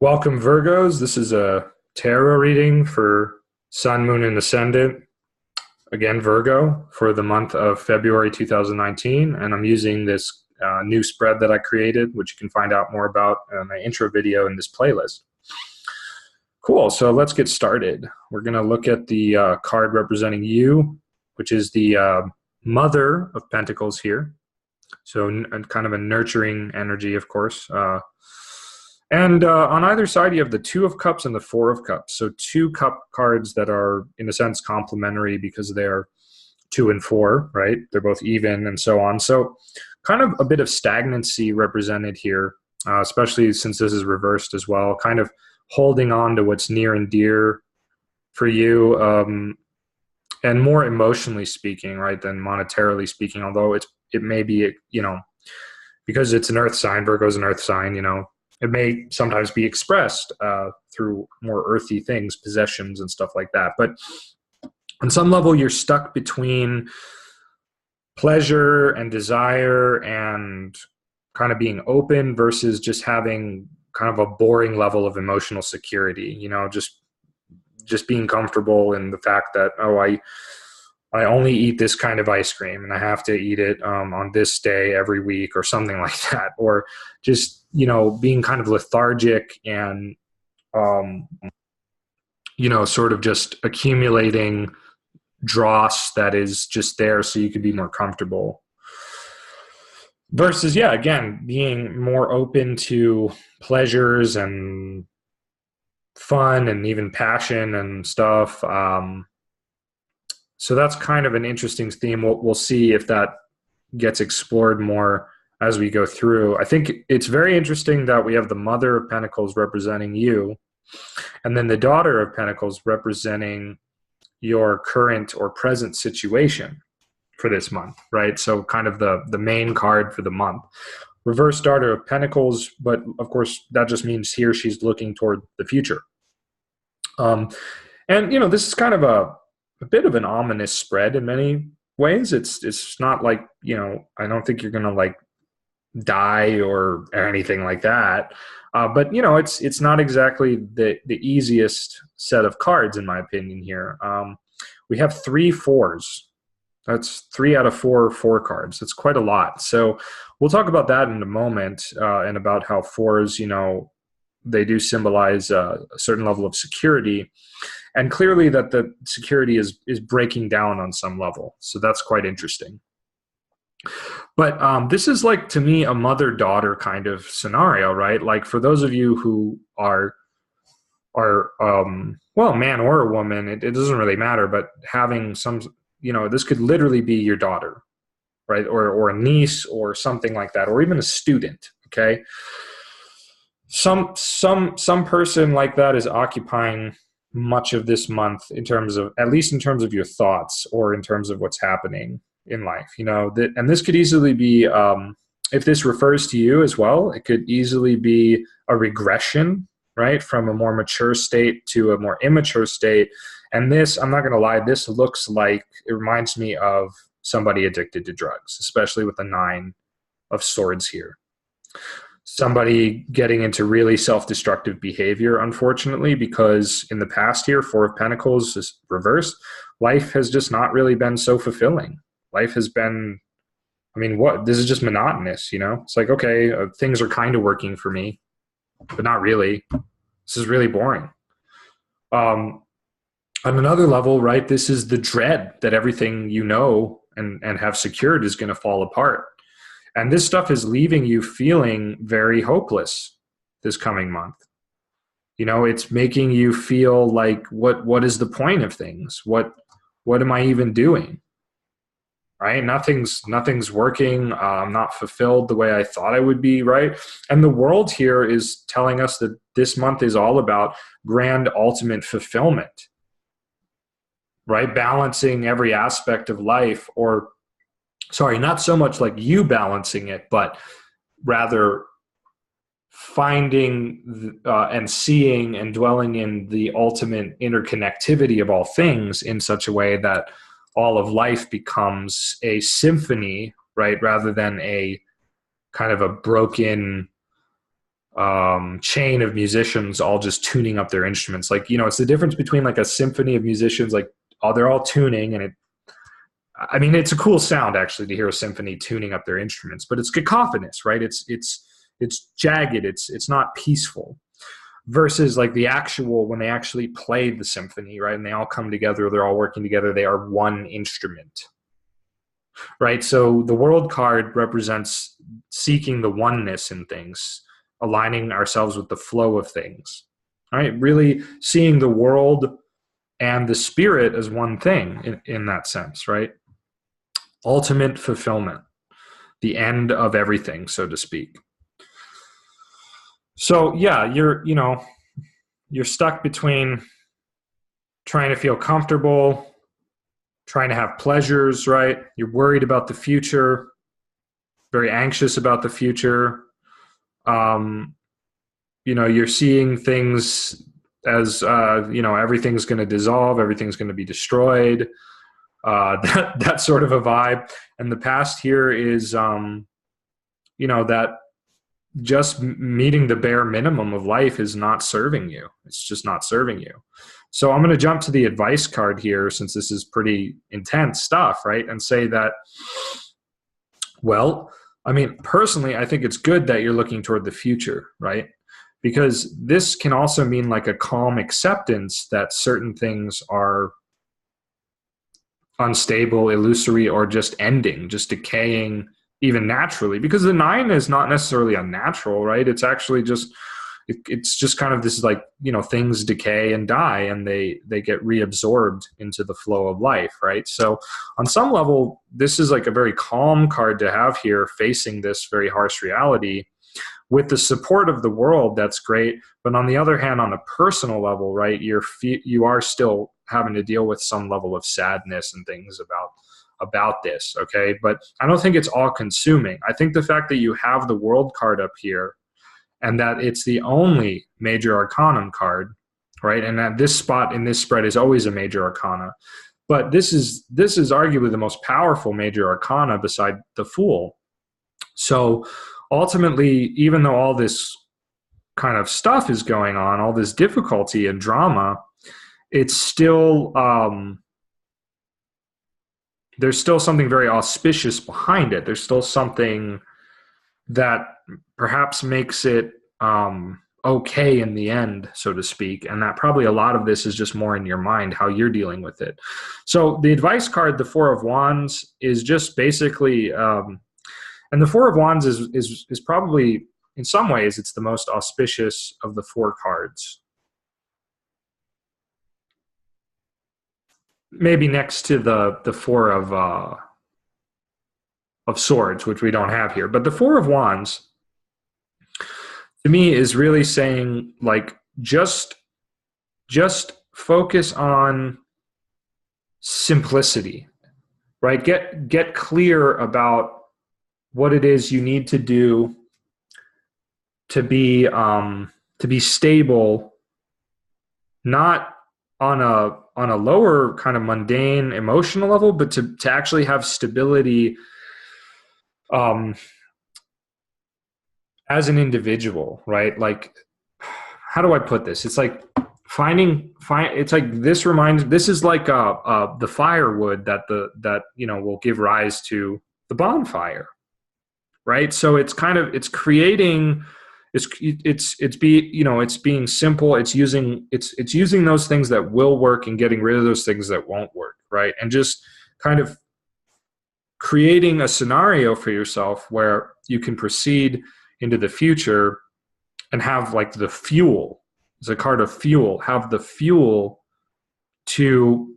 Welcome, Virgos. This is a tarot reading for Sun, Moon, and Ascendant. Again, Virgo for the month of February 2019. And I'm using this new spread that I created, which you can find out more about in my intro video in this playlist. Cool. So let's get started. We're going to look at the card representing you, which is the Mother of Pentacles here. So kind of a nurturing energy, of course. And on either side, you have the Two of Cups and the Four of Cups. So two cup cards that are, in a sense, complementary because they're 2 and 4, right? They're both even and so on. So kind of a bit of stagnancy represented here, especially since this is reversed as well. Kind of holding on to what's near and dear for you, and more emotionally speaking, right, than monetarily speaking. Although it may be, because it's an earth sign, Virgo's an earth sign, it may sometimes be expressed through more earthy things, possessions and stuff like that. But on some level, you're stuck between pleasure and desire and kind of being open versus just having kind of a boring level of emotional security, just being comfortable in the fact that, I only eat this kind of ice cream and I have to eat it on this day every week or something like that. Or just, being kind of lethargic and, sort of just accumulating dross that is just there so you could be more comfortable. Versus, again, being more open to pleasures and fun and even passion and stuff. So that's kind of an interesting theme. We'll see if that gets explored more as we go through. I think it's very interesting that we have the Mother of Pentacles representing you, and then the Daughter of Pentacles representing your current or present situation for this month, right? So kind of the main card for the month. Reverse Daughter of Pentacles, but of course that just means here she's looking toward the future. And this is kind of a bit of an ominous spread in many ways. It's not like, I don't think you're going to like die or anything like that. But it's not exactly the easiest set of cards in my opinion here. We have 3 fours. That's 3 out of 4 cards. That's quite a lot. So we'll talk about that in a moment, and about how fours, they do symbolize a certain level of security. And clearly that the security is breaking down on some level. So that's quite interesting. But this is like, to me, a mother-daughter kind of scenario, right? Like for those of you who are well, man or a woman, it doesn't really matter, but having some, this could literally be your daughter, right? Or a niece or something like that, or even a student, okay? Some person like that is occupying much of this month at least in terms of your thoughts or in terms of what's happening in life, and this could easily be, if this refers to you as well, it could easily be a regression, right? From a more mature state to a more immature state. And this, I'm not going to lie, this looks like, it reminds me of somebody addicted to drugs, especially with the 9 of Swords here. Somebody getting into really self-destructive behavior, unfortunately, because in the past here, 4 of Pentacles is reversed. Life has just not really been so fulfilling. Life has been, this is just monotonous, It's like, okay, things are kind of working for me, but not really. This is really boring. On another level, right, this is the dread that everything and have secured is going to fall apart. And this stuff is leaving you feeling very hopeless this coming month. It's making you feel like, what is the point of things? What am I even doing? Right? Nothing's working. I'm not fulfilled the way I thought I would be, right? And the world here is telling us that this month is all about grand ultimate fulfillment, right? Balancing every aspect of life, or sorry, not so much like you balancing it, but rather finding and seeing and dwelling in the ultimate interconnectivity of all things in such a way that all of life becomes a symphony, right? Rather than a kind of a broken chain of musicians all just tuning up their instruments. Like, it's the difference between like a symphony of musicians, like, oh, they're all tuning, and it's a cool sound actually to hear a symphony tuning up their instruments, but it's cacophonous, right? It's jagged. It's not peaceful. Versus like when they actually play the symphony, right? And they all come together, they're all working together, they are one instrument, right? So the world card represents seeking the oneness in things, aligning ourselves with the flow of things, right? Really seeing the world and the spirit as one thing in that sense, right? Ultimate fulfillment, the end of everything, so to speak. So yeah, you're stuck between trying to feel comfortable, trying to have pleasures, right? You're worried about the future, very anxious about the future. You're seeing things as, everything's going to dissolve, everything's going to be destroyed. That sort of a vibe. And the past here is, that just meeting the bare minimum of life is not serving you. It's just not serving you. So I'm going to jump to the advice card here, since this is pretty intense stuff, right? And say that, well, personally, I think it's good that you're looking toward the future, right? Because this can also mean like a calm acceptance that certain things are unstable, illusory, or just ending, just decaying, even naturally, because the 9 is not necessarily unnatural, right? It's actually just, it's just kind of this, like, things decay and die, and they get reabsorbed into the flow of life, right? So on some level, this is like a very calm card to have here, facing this very harsh reality with the support of the world. That's great. But on the other hand, on a personal level, right, you are still having to deal with some level of sadness and things about this, okay? But I don't think it's all consuming. I think the fact that you have the world card up here, and that it's the only major arcanum card, right? And that this spot in this spread is always a major arcana. But this is arguably the most powerful major arcana beside the Fool. So ultimately, even though all this kind of stuff is going on, all this difficulty and drama, it's still, there's still something very auspicious behind it. There's still something that perhaps makes it okay in the end, so to speak. And that probably a lot of this is just more in your mind, how you're dealing with it. So the advice card, the 4 of Wands, is just basically, and the 4 of Wands is probably, in some ways, it's the most auspicious of the 4 cards. Maybe next to the 4 of Swords, which we don't have here. But the 4 of Wands, to me, is really saying, like, just focus on simplicity, right? Get clear about what it is you need to do to be stable, not on a lower kind of mundane emotional level, but to actually have stability as an individual, right? Like, how do I put this? It's like it's like this is like the firewood that will give rise to the bonfire, right? So it's creating, it's being simple. It's using those things that will work and getting rid of those things that won't work, right? And just kind of creating a scenario for yourself where you can proceed into the future and have, like, the fuel. It's a card of fuel. Have the fuel to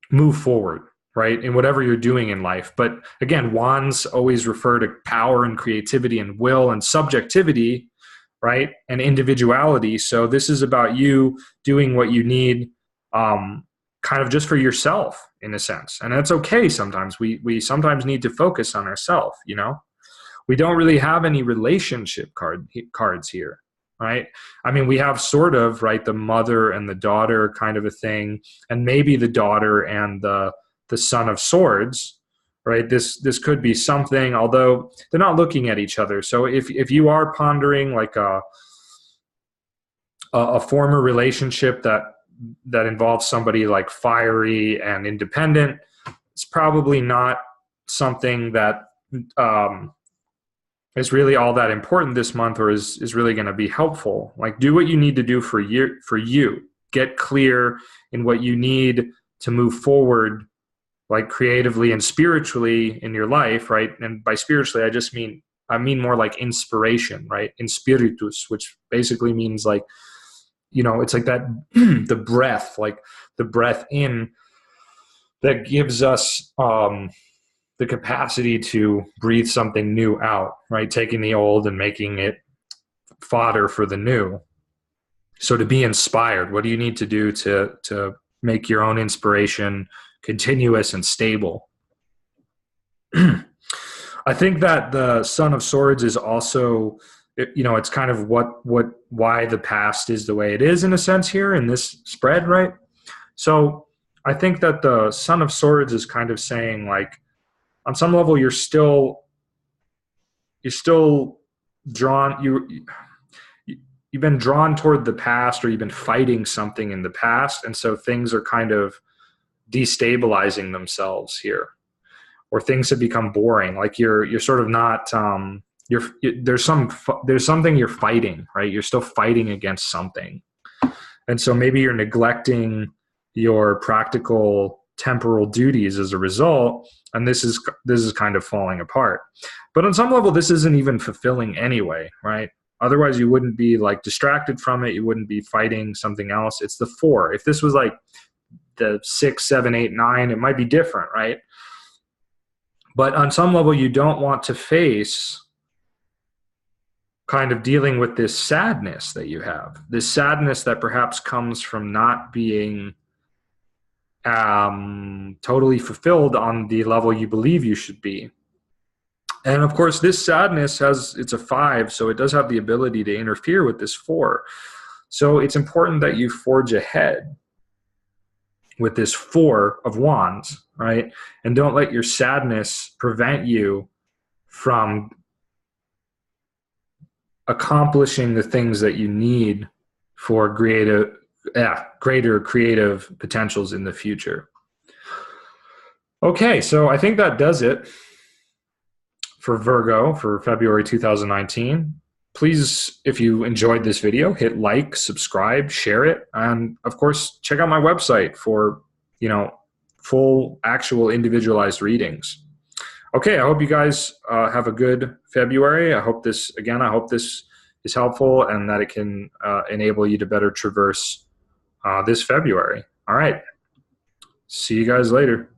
move forward, right, in whatever you're doing in life. But again, wands always refer to power and creativity and will and subjectivity, right, and individuality. So this is about you doing what you need, kind of just for yourself, in a sense. And that's okay sometimes. We sometimes need to focus on ourselves, We don't really have any relationship cards here, right? We have sort of, right, the mother and the daughter kind of a thing, and maybe the daughter and the Son of Swords, right? This could be something, although they're not looking at each other. So if you are pondering like a former relationship that involves somebody like fiery and independent, it's probably not something that is really all that important this month, or is really going to be helpful. Like, do what you need to do for you. Get clear in what you need to move forward, like creatively and spiritually in your life, right? And by spiritually, I mean more like inspiration, right? In spiritus, which basically means like, it's like that the breath, like the breath in that gives us the capacity to breathe something new out, right? Taking the old and making it fodder for the new. So to be inspired, what do you need to do to make your own inspiration continuous and stable? I think that the Son of Swords is also, it's kind of why the past is the way it is in a sense here in this spread, right? So I think that the Son of Swords is kind of saying, like, on some level, you're still drawn, you've been drawn toward the past, or you've been fighting something in the past, and so things are kind of destabilizing themselves here, or things have become boring. Like you're sort of not there's something you're fighting, right? You're still fighting against something, and so maybe you're neglecting your practical temporal duties as a result, and this is kind of falling apart. But on some level, this isn't even fulfilling anyway, right? Otherwise, you wouldn't be like distracted from it. You wouldn't be fighting something else. It's the 4. If this was like the 6, 7, 8, 9, it might be different, right? But on some level, you don't want to face kind of dealing with this sadness that you have, this sadness that perhaps comes from not being totally fulfilled on the level you believe you should be. And of course, this sadness it's a 5, so it does have the ability to interfere with this 4. So it's important that you forge ahead with this 4 of Wands, right? And don't let your sadness prevent you from accomplishing the things that you need for greater creative potentials in the future. Okay, so I think that does it for Virgo for February 2019. Please, if you enjoyed this video, hit like, subscribe, share it, and of course, check out my website for, full actual individualized readings. Okay, I hope you guys have a good February. I hope this is helpful, and that it can enable you to better traverse this February. All right. See you guys later.